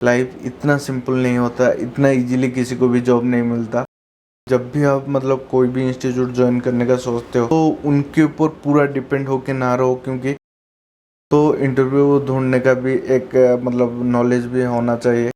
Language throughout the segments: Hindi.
लाइफ इतना सिंपल नहीं होता, इतना इजीली किसी को भी जॉब नहीं मिलता। जब भी आप मतलब कोई भी इंस्टीट्यूट ज्वाइन करने का सोचते हो तो उनके ऊपर पूरा डिपेंड होके ना रहो, क्योंकि तो इंटरव्यू ढूंढने का भी एक मतलब नॉलेज भी होना चाहिए।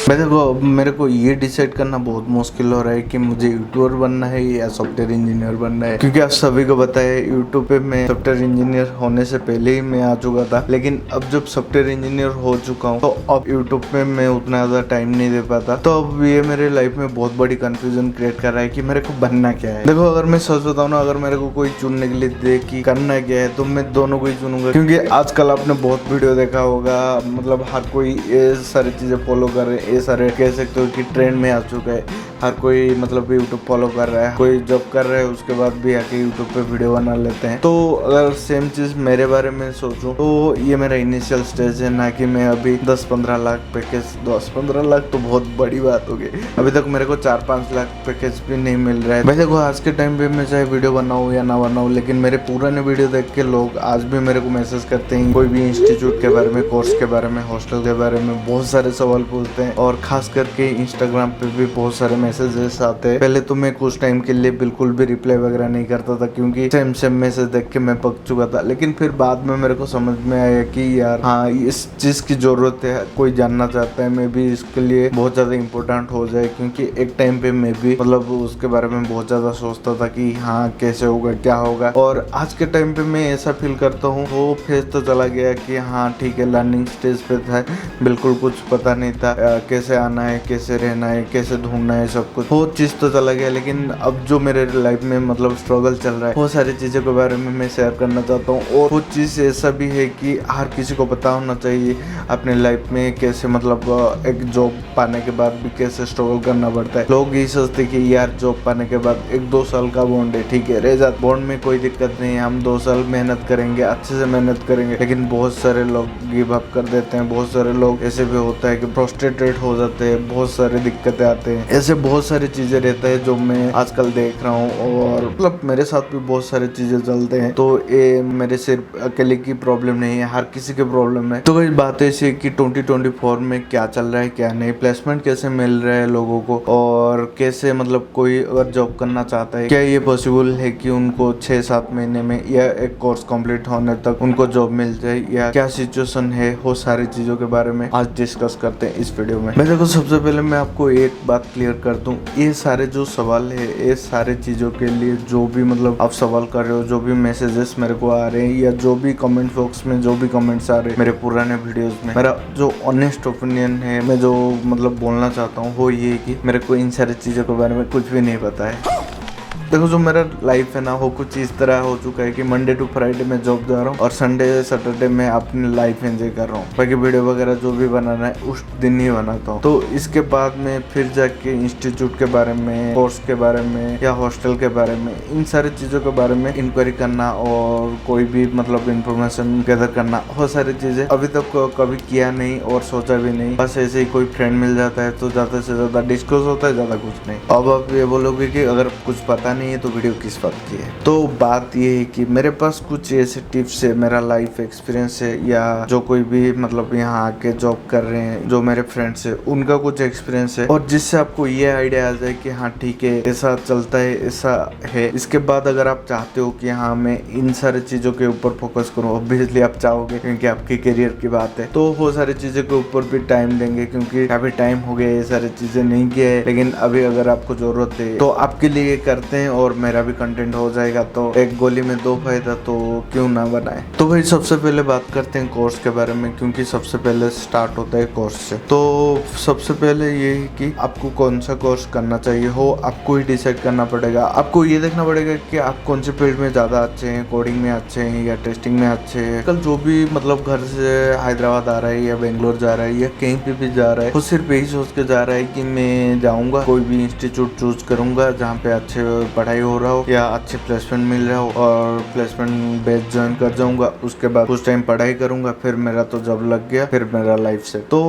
मैं देखो, अब मेरे को ये डिसाइड करना बहुत मुश्किल हो रहा है कि मुझे यूट्यूबर बनना है या सॉफ्टवेयर इंजीनियर बनना है, क्योंकि आप सभी को पता है यूट्यूब पे मैं सॉफ्टवेयर इंजीनियर होने से पहले ही मैं आ चुका था। लेकिन अब जब सॉफ्टवेयर इंजीनियर हो चुका हूँ तो अब यूट्यूब पे मैं उतना ज्यादा टाइम नहीं दे पाता। तो अब ये मेरे लाइफ में बहुत बड़ी कंफ्यूजन क्रिएट कर रहा है कि मेरे को बनना क्या है। देखो, अगर मैं सच बताऊँ ना, अगर मेरे को कोई चुनने के लिए दे कि करना क्या है तो मैं दोनों को ही चुनूंगा, क्योंकि आजकल आपने बहुत वीडियो देखा होगा, मतलब हर कोई ये सारी चीजें फॉलो कर रहे हैं। ये सारे कह सकते हो कि ट्रेंड में आ चुका है। हर कोई मतलब यूट्यूब फॉलो कर रहा है, कोई जॉब कर रहा है उसके बाद भी आके यूट्यूब पे वीडियो बना लेते हैं। तो अगर सेम चीज मेरे बारे में सोचूं तो ये मेरा इनिशियल स्टेज है, ना कि मैं अभी 10-15 लाख पैकेज। 10-15 लाख तो बहुत बड़ी बात होगी। अभी तक मेरे को 4-5 लाख पैकेज भी नहीं मिल रहा है। भाई देखो, आज के टाइम पे मैं चाहे वीडियो बनाऊं या ना बनाऊं, लेकिन मेरे पुराने वीडियो देख के लोग आज भी मेरे को मैसेज करते हैं। कोई भी इंस्टीट्यूट के बारे में, कोर्स के बारे में, हॉस्टल के बारे में बहुत सारे सवाल पूछते हैं, और खास करके इंस्टाग्राम पे भी बहुत सारे मैसेजेस आते हैं। पहले तो मैं कुछ टाइम के लिए बिल्कुल भी रिप्लाई वगैरह नहीं करता था, क्योंकि सेम मैसेज देख के मैं पक चुका था। लेकिन फिर बाद में मेरे को समझ में आया कि यार हाँ, इस चीज की जरूरत है, कोई जानना चाहता है, मैं भी इसके लिए बहुत ज्यादा इम्पोर्टेंट हो जाए। क्योंकि एक टाइम पे मैं भी मतलब उसके बारे में बहुत ज्यादा सोचता था कि हाँ कैसे होगा, क्या होगा। और आज के टाइम पे मैं ऐसा फील करता हूँ वो फेज तो चला गया कि हाँ ठीक है, लर्निंग स्टेज पे था, बिल्कुल कुछ पता नहीं था कैसे आना है, कैसे रहना है, कैसे ढूंढना है, सब कुछ वो चीज तो चला गया। लेकिन अब जो मेरे लाइफ में मतलब स्ट्रगल चल रहा है, वो सारी चीजों के बारे में मैं शेयर करना चाहता हूँ। और वो चीज ऐसा भी है कि हर किसी को पता होना चाहिए अपने लाइफ में कैसे मतलब एक जॉब पाने के बाद भी कैसे स्ट्रगल करना पड़ता है। लोग ये सोचते कि यार जॉब पाने के बाद 1-2 साल का बॉन्ड है, ठीक है रह जाता, बॉन्ड में कोई दिक्कत नहीं है, हम 2 साल मेहनत करेंगे, अच्छे से मेहनत करेंगे। लेकिन बहुत सारे लोग गिव अप कर देते हैं। बहुत सारे लोग ऐसे भी होता है कि फ्रस्ट्रेटेड हो जाते हैं, बहुत सारी दिक्कतें आते हैं। ऐसे बहुत सारी चीजें रहता है जो मैं आजकल देख रहा हूँ, और मतलब मेरे साथ भी बहुत सारी चीजें चलते हैं। तो ये मेरे सिर्फ अकेले की प्रॉब्लम नहीं है, हर किसी की प्रॉब्लम है। तो वही बात ऐसी कि 2024 में क्या चल रहा है, क्या नहीं, प्लेसमेंट कैसे मिल रहा है लोगों को, और कैसे मतलब कोई अगर जॉब करना चाहता है, क्या ये पॉसिबल है कि उनको 6-7 महीने में या एक कोर्स कंप्लीट होने तक उनको जॉब मिल जाए, या क्या सिचुएशन है, वो सारी चीजों के बारे में आज डिस्कस करते हैं इस वीडियो में। मैं देखो, सबसे पहले मैं आपको एक बात क्लियर कर दूं, ये सारे जो सवाल है, ये सारे चीजों के लिए जो भी मतलब आप सवाल कर रहे हो, जो भी मैसेजेस मेरे को आ रहे हैं, या जो भी कमेंट बॉक्स में जो भी कमेंट्स आ रहे हैं मेरे पुराने वीडियोस में, मेरा जो ऑनेस्ट ओपिनियन है, मैं जो मतलब बोलना चाहता हूँ वो ये है कि मेरे को इन सारी चीजों के बारे में कुछ भी नहीं पता है। देखो, जो मेरा लाइफ है ना, वो कुछ इस तरह हो चुका है कि मंडे टू फ्राइडे में जॉब जा रहा हूँ, और संडे सैटरडे में अपनी लाइफ एंजॉय कर रहा हूँ। बाकी वीडियो वगैरह जो भी बनाना है उस दिन ही बनाता हूँ। तो इसके बाद में फिर जाके इंस्टीट्यूट के बारे में, कोर्स के बारे में, या हॉस्टल के बारे में, इन सारी चीजों के बारे में इंक्वायरी करना, और कोई भी मतलब इंफॉर्मेशन गैदर करना, वो सारी चीजें अभी तक कभी किया नहीं और सोचा भी नहीं। बस ऐसे ही कोई फ्रेंड मिल जाता है तो ज्यादा से ज्यादा डिस्कस होता है, ज्यादा कुछ नहीं। अब आप ये बोलोगे कि अगर कुछ पता नहीं है तो वीडियो किस बात की है। तो बात ये है कि मेरे पास कुछ ऐसे टिप्स है, मेरा लाइफ एक्सपीरियंस है, या जो कोई भी मतलब यहाँ आके जॉब कर रहे हैं, जो मेरे फ्रेंड्स है, उनका कुछ एक्सपीरियंस है, और जिससे आपको ये आइडिया आ जाए कि हाँ ठीक है, ऐसा चलता है, ऐसा है। इसके बाद अगर आप चाहते हो कि हाँ मैं इन सारी चीजों के ऊपर फोकस करूँ, ऑब्वियसली आप चाहोगे क्योंकि आपके करियर की बात है, तो वो सारी चीजों के ऊपर भी टाइम देंगे, क्योंकि काफी टाइम हो गया ये सारी चीजें नहीं किया है। लेकिन अभी अगर आपको जरूरत है तो आपके लिए करते हैं, और मेरा भी कंटेंट हो जाएगा। तो एक गोली में 2 फायदा, तो क्यों ना बनाए। तो भाई सबसे पहले बात करते हैं कोर्स के बारे में, क्योंकि सबसे पहले स्टार्ट होता है कोर्स से। तो सबसे पहले ये है कि आपको कौन सा कोर्स करना चाहिए हो, आपको ही डिसाइड करना पड़ेगा। आपको ये देखना पड़ेगा कि आप कौन से फील्ड में ज्यादा अच्छे हैं, कोडिंग में अच्छे हैं या टेस्टिंग में अच्छे हैं। कल जो भी मतलब घर से हैदराबाद आ रहा है या बेंगलोर जा रहा है या कहीं पे भी जा रहा है, वो सिर्फ यही सोच के जा रहा है कि मैं जाऊंगा, कोई भी इंस्टीट्यूट चूज करूंगा जहाँ पे अच्छे पढ़ाई हो रहा हो या अच्छे प्लेसमेंट मिल रहा हो और प्लेसमेंट बेस ज्वाइन कर जाऊंगा। उसके बाद कुछ टाइम पढ़ाई करूंगा, फिर मेरा तो जॉब लग गया, फिर मेरा लाइफ से। तो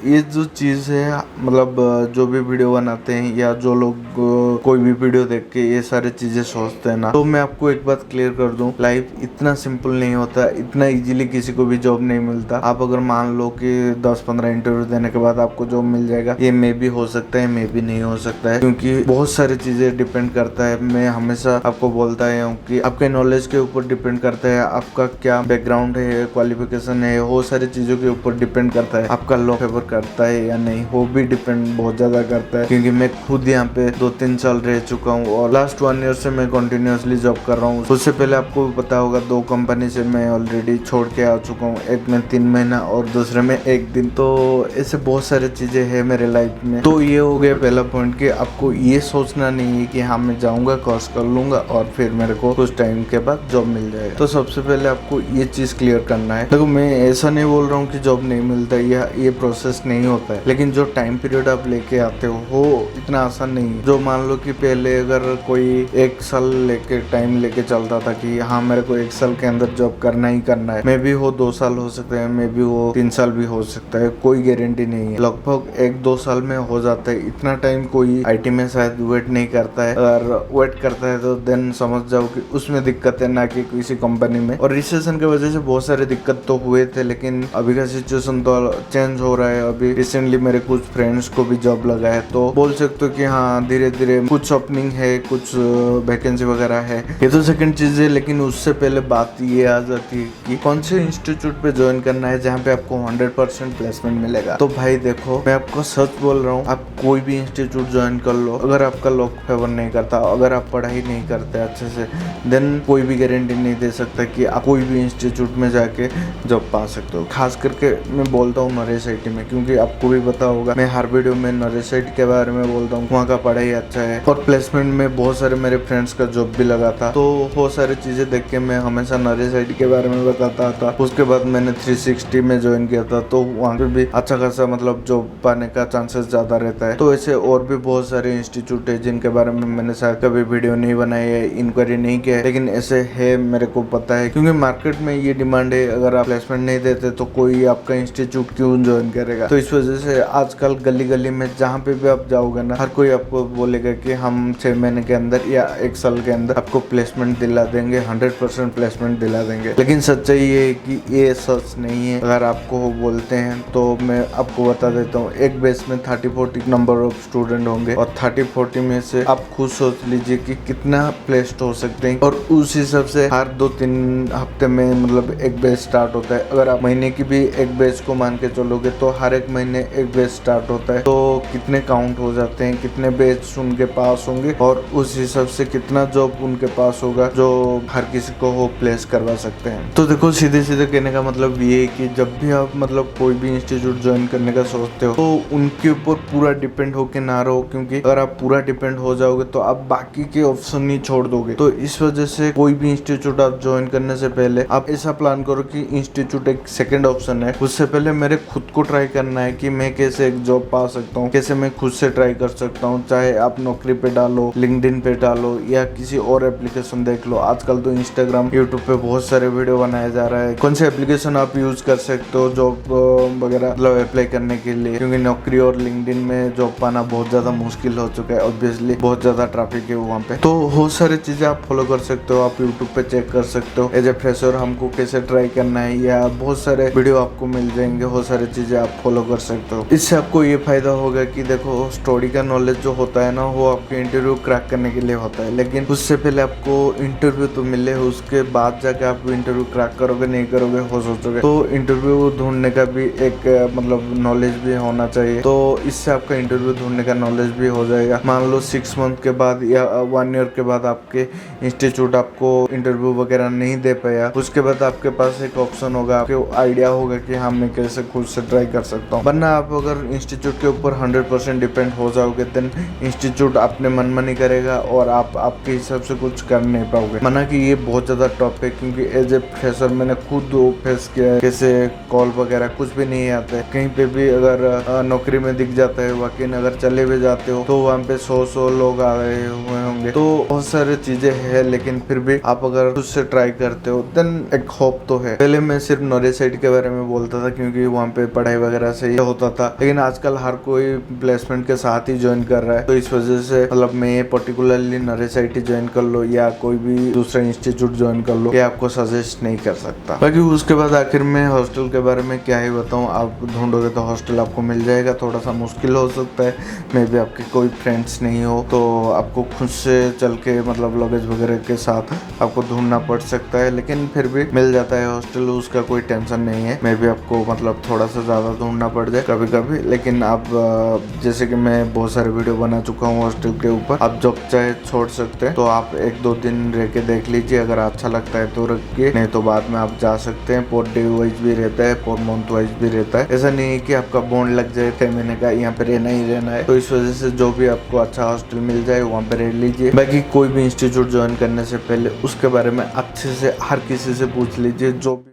ये जो चीज है, मतलब जो भी वीडियो बनाते हैं या जो लोग कोई भी वीडियो देख के ये सारी चीजें सोचते हैं ना, तो मैं आपको एक बात क्लियर कर दूं, लाइफ इतना सिंपल नहीं होता, इतना इजीली किसी को भी जॉब नहीं मिलता। आप अगर मान लो कि 10-15 इंटरव्यू देने के बाद आपको जॉब मिल जाएगा, ये मे भी हो सकता है, मे भी नहीं हो सकता है, क्योंकि बहुत सारी चीजें डिपेंड करता है। मैं हमेशा आपको बोलता है कि आपके नॉलेज के ऊपर डिपेंड करता है, आपका क्या बैकग्राउंड है, क्वालिफिकेशन है, वो सारी चीजों के ऊपर डिपेंड करता है। आपका लॉ फेवर करता है या नहीं, वो भी डिपेंड बहुत ज्यादा करता है, क्योंकि मैं खुद यहाँ पे 2-3 साल रह चुका हूँ और लास्ट 1 ईयर से मैं कंटिन्यूअसली जॉब कर रहा हूँ। उससे पहले आपको भी पता होगा 2 कंपनी से मैं ऑलरेडी छोड़ के आ चुका हूँ, एक में 3 महीना और दूसरे में 1 दिन। तो ऐसे बहुत सारी चीजें है मेरे लाइफ में। तो ये हो गया पहला पॉइंट कि आपको ये सोचना नहीं है कि हाँ मैं जाऊंगा, कोर्स कर लूंगा और फिर मेरे को कुछ टाइम के बाद जॉब मिल जाएगा। तो सबसे पहले आपको ये चीज क्लियर करना है। देखो, मैं ऐसा नहीं बोल रहा हूँ कि जॉब नहीं मिलता या ये प्रोसेस नहीं होता है, लेकिन जो टाइम पीरियड आप लेके आते हो वो इतना आसान नहीं है। जो मान लो कि पहले अगर कोई 1 साल लेके टाइम लेके चलता था कि हाँ मेरे को 1 साल के अंदर जॉब करना ही करना है, मे भी वो 2 साल हो सकते हैं, मे भी वो 3 साल भी हो सकता है, कोई गारंटी नहीं है। लगभग 1-2 साल में हो जाता है। इतना टाइम कोई आईटी में शायद वेट नहीं करता है, अगर वेट करता है तो देन समझ जाओ कि उसमें दिक्कत है, ना कि किसी कंपनी में। और रिसेशन की वजह से बहुत सारे दिक्कत तो हुए थे, लेकिन अभी का सिचुएशन तो चेंज हो रहा है। अभी रिसेंटली मेरे कुछ फ्रेंड्स को भी जॉब लगा है, तो बोल सकते हो कि हाँ धीरे धीरे कुछ ओपनिंग है, कुछ वैकेंसी वगैरह है। ये तो सेकंड चीज है, लेकिन उससे पहले बात ये आ जाती है कि कौन से इंस्टीट्यूट पे ज्वाइन करना है जहाँ पे आपको 100% प्लेसमेंट मिलेगा। तो भाई देखो, मैं आपको सच बोल रहा हूँ, आप कोई भी इंस्टीट्यूट ज्वाइन कर लो, अगर आपका लॉक फेवर नहीं करता, अगर आप पढ़ाई नहीं करते अच्छे से, देन कोई भी गारंटी नहीं दे सकता कि आप कोई भी इंस्टीट्यूट में जाके जॉब पा सकते हो। खास करके मैं बोलता हूँ नरेश आईटी में, क्योंकि आपको भी पता होगा, मैं हर वीडियो में नरेश आईटी के बारे में बोलता हूँ। वहाँ का पढ़ाई अच्छा है और प्लेसमेंट में बहुत सारे मेरे फ्रेंड्स का जॉब भी लगा था। तो वो सारी चीजें देख के मैं हमेशा नरेश आईटी के बारे में बताता था। उसके बाद मैंने 360 में ज्वाइन किया था, तो वहाँ पे भी अच्छा खासा मतलब जॉब पाने का चांसेस ज्यादा रहता है। तो ऐसे और भी बहुत सारे इंस्टीट्यूट है जिनके बारे में मैंने शायद कभी वीडियो नहीं बनाई है, इंक्वायरी नहीं किया है, लेकिन ऐसे है, मेरे को पता है, क्योंकि मार्केट में ये डिमांड है। अगर आप प्लेसमेंट नहीं देते तो कोई आपका इंस्टीट्यूट क्यों ज्वाइन करेगा। तो इस वजह से आजकल गली गली में जहाँ पे भी आप जाओगे ना, हर कोई आपको बोलेगा कि हम 6 महीने के अंदर या 1 साल के अंदर आपको प्लेसमेंट दिला देंगे, 100% प्लेसमेंट दिला देंगे। लेकिन सच्चाई ये है कि ये सच नहीं है। अगर आपको वो बोलते हैं तो मैं आपको बता देता हूँ, एक बेस में 30-40 नंबर ऑफ स्टूडेंट होंगे और 30-40 में से आप खुद सोच लीजिए कि कितना प्लेस्ड हो सकते हैं। और उस हिसाब से हर 2-3 हफ्ते में मतलब एक बैच स्टार्ट होता है। अगर आप महीने की भी एक बैच को मान के चलोगे तो हर एक महीने एक बैच स्टार्ट होता है। तो कितने काउंट हो जाते हैं, कितने बैच उनके पास होंगे और उस हिसाब से कितना जॉब उनके पास होगा जो हर किसी को वो प्लेस करवा सकते हैं। तो देखो, सीधे सीधे कहने का मतलब ये है कि जब भी आप मतलब कोई भी इंस्टीट्यूट ज्वाइन करने का सोचते हो तो उनके ऊपर पूरा डिपेंड होके ना रहो, क्योंकि अगर आप पूरा डिपेंड हो जाओगे तो आप बाकी के ऑप्शन ही छोड़ दोगे। तो इस वजह से कोई भी इंस्टीट्यूट आप ज्वाइन करने से पहले आप ऐसा प्लान करो कि इंस्टीट्यूट एक सेकंड ऑप्शन है, उससे पहले मेरे खुद को ट्राई करना है कि मैं कैसे एक जॉब पा सकता हूँ, कैसे मैं खुद से ट्राई कर सकता हूँ। चाहे आप नौकरी पे डालो, लिंक्डइन पे डालो या किसी और एप्लीकेशन देख लो। आजकल तो इंस्टाग्राम, यूट्यूब पे बहुत सारे वीडियो बनाया जा रहा है। कौन से एप्लीकेशन आप यूज कर सकते हो जॉब वगैरह मतलब अप्लाई करने के लिए, क्योंकि नौकरी और लिंक्डइन में जॉब पाना बहुत ज्यादा मुश्किल हो चुका है। ऑब्वियसली बहुत ज्यादा ट्रैफिक है वहाँ पे, तो बहुत सारी चीजें आप फॉलो कर सकते हो। आप यूट्यूब पे चेक कर सकते हो एज ए फ्रेशर हमको कैसे ट्राई करना है, या बहुत सारे वीडियो आपको मिल जाएंगे। बहुत सारी चीजें आप फॉलो कर सकते हो। इससे आपको ये फायदा होगा कि देखो, स्टोरी का नॉलेज जो होता है ना, वो आपके इंटरव्यू क्रैक करने के लिए होता है, लेकिन उससे पहले आपको इंटरव्यू तो मिले, उसके बाद जाके आप इंटरव्यू क्रैक करोगे नहीं करोगे हो सोचोगे। तो इंटरव्यू ढूंढने का भी एक मतलब नॉलेज भी होना चाहिए। तो इससे आपका इंटरव्यू ढूंढने का नॉलेज भी हो जाएगा। मान लो 6 मंथ के बाद या 1 ईयर के बाद आपके इंस्टीट्यूट आपको इंटरव्यू वगैरह नहीं दे पाया, उसके बाद आपके पास एक ऑप्शन होगा, आपको आइडिया होगा कि हाँ मैं कैसे खुद से ट्राई कर सकता हूँ। वरना आप अगर इंस्टीट्यूट के ऊपर 100% डिपेंड हो जाओगे, देन इंस्टीट्यूट अपने मनमानी करेगा और आप आपके हिसाब से कुछ कर नहीं पाओगे। माना कि ये बहुत ज्यादा टफ है, क्योंकि एज ए फ्रेशर मैंने खुद फेस किया है, कैसे कॉल वगैरह कुछ भी नहीं आता है। कहीं पे भी अगर नौकरी में दिख जाता है, वाकई अगर चले भी जाते हो तो वहाँ पे 100 लोग आ रहे हुए होंगे, तो बहुत सारी चीजें है, लेकिन फिर भी आप अगर खुद से ट्राई करते हो देन एक होप तो है। पहले मैं सिर्फ नॉलेज साइट के बारे में बोलता था क्योंकि वहाँ पे पढ़ाई वगैरह से ही होता था, लेकिन आजकल हर कोई प्लेसमेंट के साथ ही ज्वाइन कर रहा है, तो इस वजह से मतलब मैं पर्टिकुलरली नॉलेज साइट ज्वाइन कर लो या कोई भी दूसरा इंस्टीट्यूट ज्वाइन कर लो, ये आपको सजेस्ट नहीं कर सकता। बाकी उसके बाद आखिर में हॉस्टल के बारे में क्या ही बताऊँ, आप ढूंढोगे तो हॉस्टल आपको मिल जाएगा, थोड़ा सा मुश्किल हो सकता है, मे भी आपके कोई फ्रेंड्स नहीं हो तो आपको खुद से चल के मतलब लगेज वगैरह के साथ आपको ढूंढना पड़ सकता है, लेकिन फिर भी मिल जाता है हॉस्टल, उसका कोई टेंशन नहीं है। मे भी आपको मतलब थोड़ा सा ज्यादा ढूंढना पड़ जाए कभी कभी, लेकिन आप जैसे कि मैं बहुत सारे वीडियो बना चुका हूँ हॉस्टल के ऊपर, आप जब चाहे छोड़ सकते हैं, तो आप 1-2 दिन रह के देख लीजिए, अगर अच्छा लगता है तो रखिए, नहीं तो बाद में आप जा सकते हैं। पर डे वाइज भी रहता है, पर मंथ वाइज भी रहता है, ऐसा नहीं है कि आपका बॉन्ड लग जाए 6 महीने का यहाँ पे रहना ही रहना है, तो इस वजह से जो भी आपको अच्छा हॉस्टल मिल जाए वहाँ पे रह लीजिए। बाकी कोई भी इंस्टीट्यूट ज्वाइन करने से पहले उसके बारे में अच्छे से हर किसी से पूछ लीजिए, जो भी